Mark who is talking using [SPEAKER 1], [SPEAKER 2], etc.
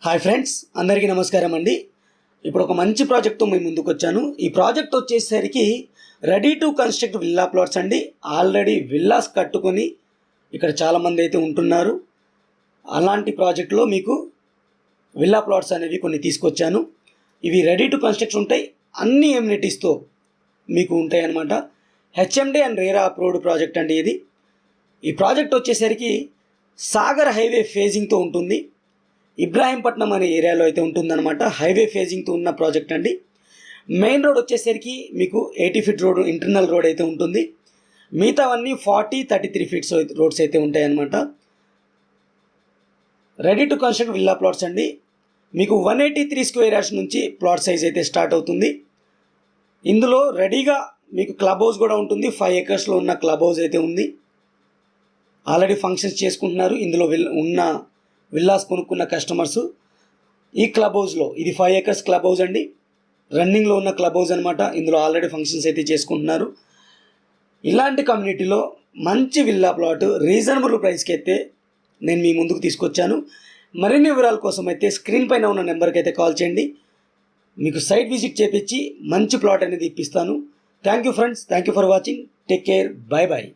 [SPEAKER 1] Hi friends, అందరికీ నమస్కారం అండి. ఇప్పుడు ఒక మంచి ప్రాజెక్ట్తో మేము ముందుకు వచ్చాను. ఈ ప్రాజెక్ట్ వచ్చేసరికి ready to construct villa plots అండి. ఆల్రెడీ విల్లాస్ కట్టుకొని ఇక్కడ చాలామంది అయితే ఉంటున్నారు. అలాంటి ప్రాజెక్ట్లో మీకు విల్లా ప్లాట్స్ అనేవి కొన్ని తీసుకొచ్చాను. ఇవి రెడీ టు కన్స్ట్రక్ట్ ఉంటాయి, అన్ని ఎమ్యూనిటీస్తో మీకు ఉంటాయి అన్నమాట. HMD and RERA approved project అండి ఇది. ఈ ప్రాజెక్ట్ వచ్చేసరికి సాగర్ హైవే ఫేజింగ్తో ఉంటుంది. ఇబ్రాహీంపట్నం అనే ఏరియాలో అయితే ఉంటుందన్నమాట. హైవే ఫేజింగ్తో ఉన్న ప్రాజెక్ట్ అండి. మెయిన్ రోడ్ వచ్చేసరికి మీకు 80 ఫీట్ రోడ్, ఇంటర్నల్ రోడ్ అయితే ఉంటుంది. మిగతావన్నీ 33 ఫీట్స్ రోడ్స్ అయితే ఉంటాయన్నమాట. Ready to construct villa plots అండి. మీకు 183 స్క్వేర్ యార్డ్స్ నుంచి ప్లాట్ సైజ్ అయితే స్టార్ట్ అవుతుంది. ఇందులో రెడీగా మీకు క్లబ్ హౌస్ కూడా ఉంటుంది. 5 ఎకర్స్లో ఉన్న క్లబ్ హౌస్ అయితే ఉంది. ఆల్రెడీ ఫంక్షన్స్ చేసుకుంటున్నారు. ఇందులో ఉన్న విల్లాస్ కొనుక్కున్న కస్టమర్స్ ఈ క్లబ్ హౌస్లో, ఇది 5 ఎకర్స్ క్లబ్ హౌస్ అండి, రన్నింగ్లో ఉన్న క్లబ్ హౌస్ అనమాట. ఇందులో ఆల్రెడీ ఫంక్షన్స్ అయితే చేసుకుంటున్నారు. ఇలాంటి కమ్యూనిటీలో మంచి విల్లా ప్లాట్ రీజనబుల్ ప్రైస్కి అయితే నేను మీ ముందుకు తీసుకొచ్చాను. మరిన్ని వివరాల కోసం అయితే స్క్రీన్ పైన ఉన్న నెంబర్కి అయితే కాల్ చేయండి. మీకు సైట్ విజిట్ చేపించి మంచి ప్లాట్ అనేది ఇప్పిస్తాను. Thank you friends, thank you for watching. Take care, bye bye.